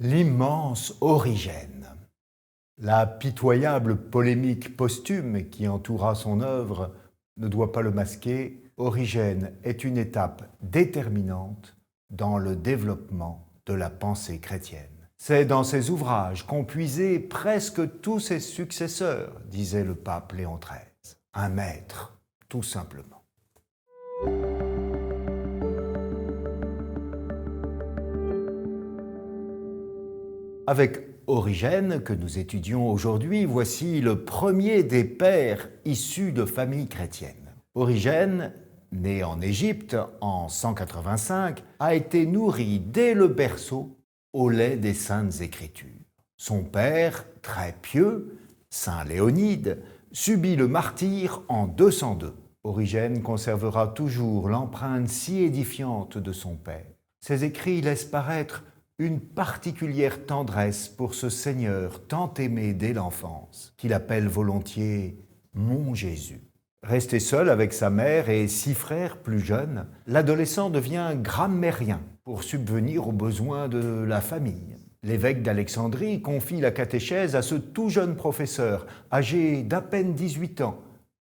L'immense Origène. La pitoyable polémique posthume qui entoura son œuvre ne doit pas le masquer. Origène est une étape déterminante dans le développement de la pensée chrétienne. C'est dans ses ouvrages qu'ont puisé presque tous ses successeurs, disait le pape Léon XIII. Un maître, tout simplement. Avec Origène, que nous étudions aujourd'hui, voici le premier des pères issus de familles chrétiennes. Origène, né en Égypte en 185, a été nourri dès le berceau au lait des Saintes Écritures. Son père, très pieux, saint Léonide, subit le martyre en 202. Origène conservera toujours l'empreinte si édifiante de son père. Ses écrits laissent paraître une particulière tendresse pour ce Seigneur tant aimé dès l'enfance, qu'il appelle volontiers « mon Jésus ». Resté seul avec sa mère et 6 frères plus jeunes, l'adolescent devient grammairien pour subvenir aux besoins de la famille. L'évêque d'Alexandrie confie la catéchèse à ce tout jeune professeur, âgé d'à peine 18 ans,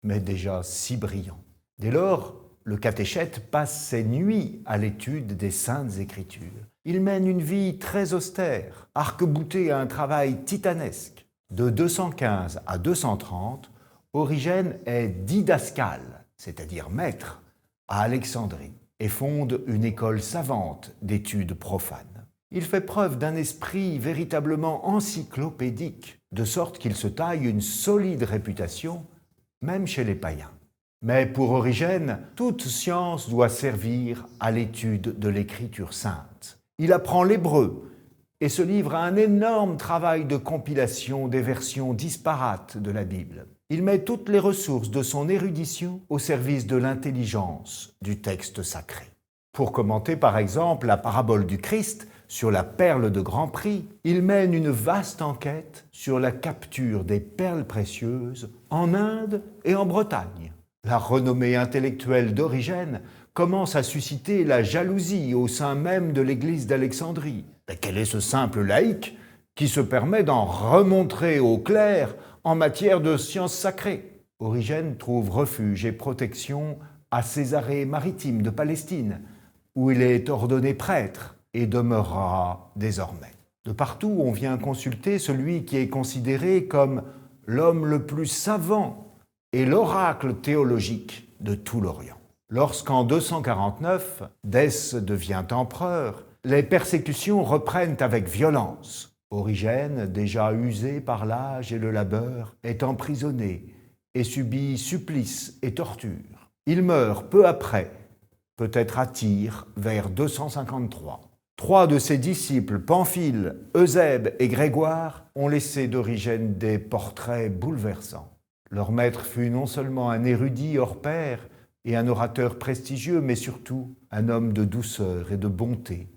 mais déjà si brillant. Dès lors, le catéchète passe ses nuits à l'étude des Saintes Écritures. Il mène une vie très austère, arc-boutée à un travail titanesque. De 215 à 230, Origène est didascale, c'est-à-dire maître, à Alexandrie, et fonde une école savante d'études profanes. Il fait preuve d'un esprit véritablement encyclopédique, de sorte qu'il se taille une solide réputation, même chez les païens. Mais pour Origène, toute science doit servir à l'étude de l'Écriture sainte. Il apprend l'hébreu et se livre à un énorme travail de compilation des versions disparates de la Bible. Il met toutes les ressources de son érudition au service de l'intelligence du texte sacré. Pour commenter par exemple la parabole du Christ sur la perle de grand prix, il mène une vaste enquête sur la capture des perles précieuses en Inde et en Bretagne. La renommée intellectuelle d'Origène commence à susciter la jalousie au sein même de l'église d'Alexandrie. Mais quel est ce simple laïc qui se permet d'en remontrer au clerc en matière de sciences sacrées? Origène trouve refuge et protection à Césarée maritime de Palestine, où il est ordonné prêtre et demeurera désormais. De partout, on vient consulter celui qui est considéré comme l'homme le plus savant et l'oracle théologique de tout l'Orient. Lorsqu'en 249, Dèce devient empereur, les persécutions reprennent avec violence. Origène, déjà usé par l'âge et le labeur, est emprisonné et subit supplices et tortures. Il meurt peu après, peut-être à Tyr, vers 253. 3 de ses disciples, Pamphile, Eusèbe et Grégoire, ont laissé d'Origène des portraits bouleversants. Leur maître fut non seulement un érudit hors pair et un orateur prestigieux, mais surtout un homme de douceur et de bonté,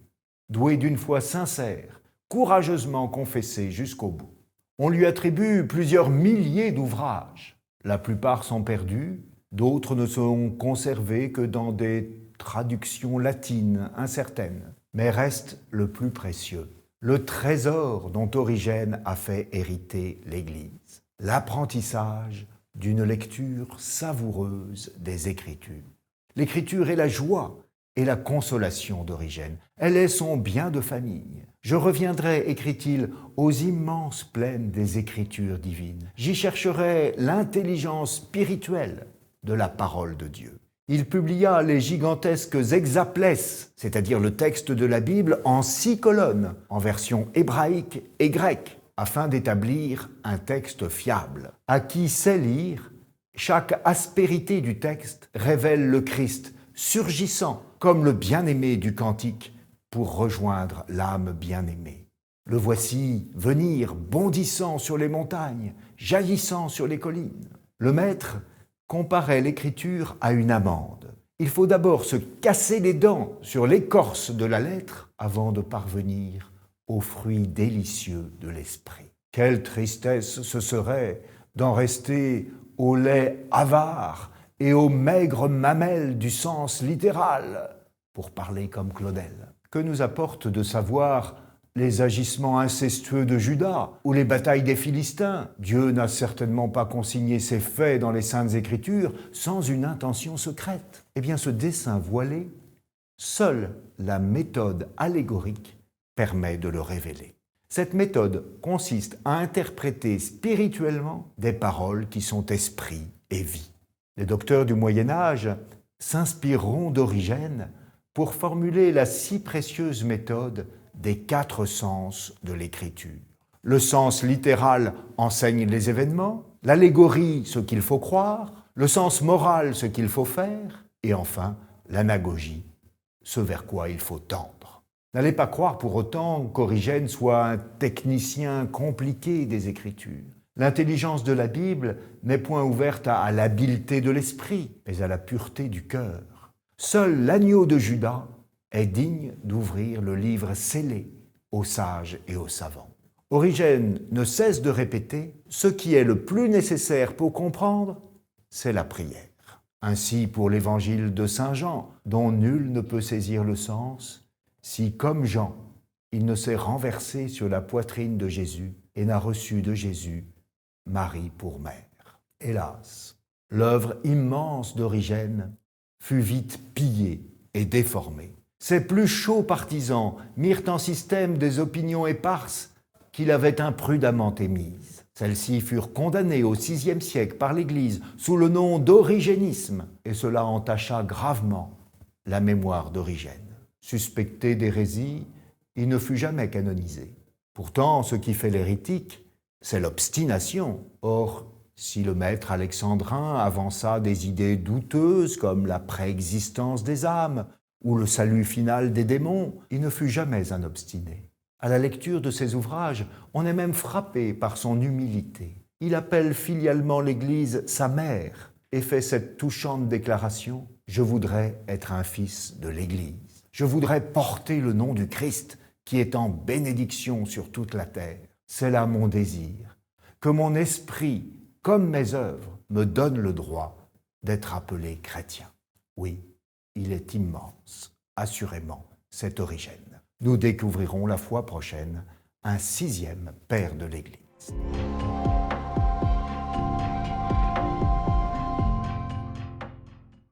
doué d'une foi sincère, courageusement confessée jusqu'au bout. On lui attribue plusieurs milliers d'ouvrages. La plupart sont perdus, d'autres ne sont conservés que dans des traductions latines incertaines, mais reste le plus précieux, le trésor dont Origène a fait hériter l'Église. L'apprentissage d'une lecture savoureuse des Écritures. L'Écriture est la joie et la consolation d'Origène. Elle est son bien de famille. Je reviendrai, écrit-il, aux immenses plaines des Écritures divines. J'y chercherai l'intelligence spirituelle de la parole de Dieu. Il publia les gigantesques hexaplès, c'est-à-dire le texte de la Bible, en 6 colonnes, en version hébraïque et grecque, afin d'établir un texte fiable. À qui sait lire, chaque aspérité du texte révèle le Christ surgissant comme le bien-aimé du cantique pour rejoindre l'âme bien-aimée. Le voici venir bondissant sur les montagnes, jaillissant sur les collines. Le maître comparait l'écriture à une amande. Il faut d'abord se casser les dents sur l'écorce de la lettre avant de parvenir aux fruits délicieux de l'esprit. Quelle tristesse ce serait d'en rester au lait avare et aux maigres mamelles du sens littéral, pour parler comme Claudel. Que nous apporte de savoir les agissements incestueux de Judas ou les batailles des Philistins. Dieu n'a certainement pas consigné ces faits dans les Saintes Écritures sans une intention secrète. Eh bien, ce dessin voilé, seule la méthode allégorique permet de le révéler. Cette méthode consiste à interpréter spirituellement des paroles qui sont esprit et vie. Les docteurs du Moyen-Âge s'inspireront d'Origène pour formuler la si précieuse méthode des 4 sens de l'écriture. Le sens littéral enseigne les événements, l'allégorie ce qu'il faut croire, le sens moral ce qu'il faut faire, et enfin l'anagogie, ce vers quoi il faut tendre. N'allez pas croire pour autant qu'Origène soit un technicien compliqué des Écritures. L'intelligence de la Bible n'est point ouverte à l'habileté de l'esprit, mais à la pureté du cœur. Seul l'agneau de Judas est digne d'ouvrir le livre scellé aux sages et aux savants. Origène ne cesse de répéter « ce qui est le plus nécessaire pour comprendre, c'est la prière ». Ainsi pour l'évangile de Saint Jean, dont nul ne peut saisir le sens, si, comme Jean, il ne s'est renversé sur la poitrine de Jésus et n'a reçu de Jésus Marie pour mère. Hélas, l'œuvre immense d'Origène fut vite pillée et déformée. Ses plus chauds partisans mirent en système des opinions éparses qu'il avait imprudemment émises. Celles-ci furent condamnées au VIe siècle par l'Église sous le nom d'origénisme, et cela entacha gravement la mémoire d'Origène. Suspecté d'hérésie, il ne fut jamais canonisé. Pourtant, ce qui fait l'hérétique, c'est l'obstination. Or, si le maître alexandrin avança des idées douteuses comme la préexistence des âmes ou le salut final des démons, il ne fut jamais un obstiné. À la lecture de ses ouvrages, on est même frappé par son humilité. Il appelle filialement l'Église sa mère et fait cette touchante déclaration « Je voudrais être un fils de l'Église. Je voudrais porter le nom du Christ qui est en bénédiction sur toute la terre. C'est là mon désir, que mon esprit, comme mes œuvres, me donne le droit d'être appelé chrétien. » Oui, il est immense, assurément, cet Origène. Nous découvrirons la fois prochaine un 6e père de l'Église.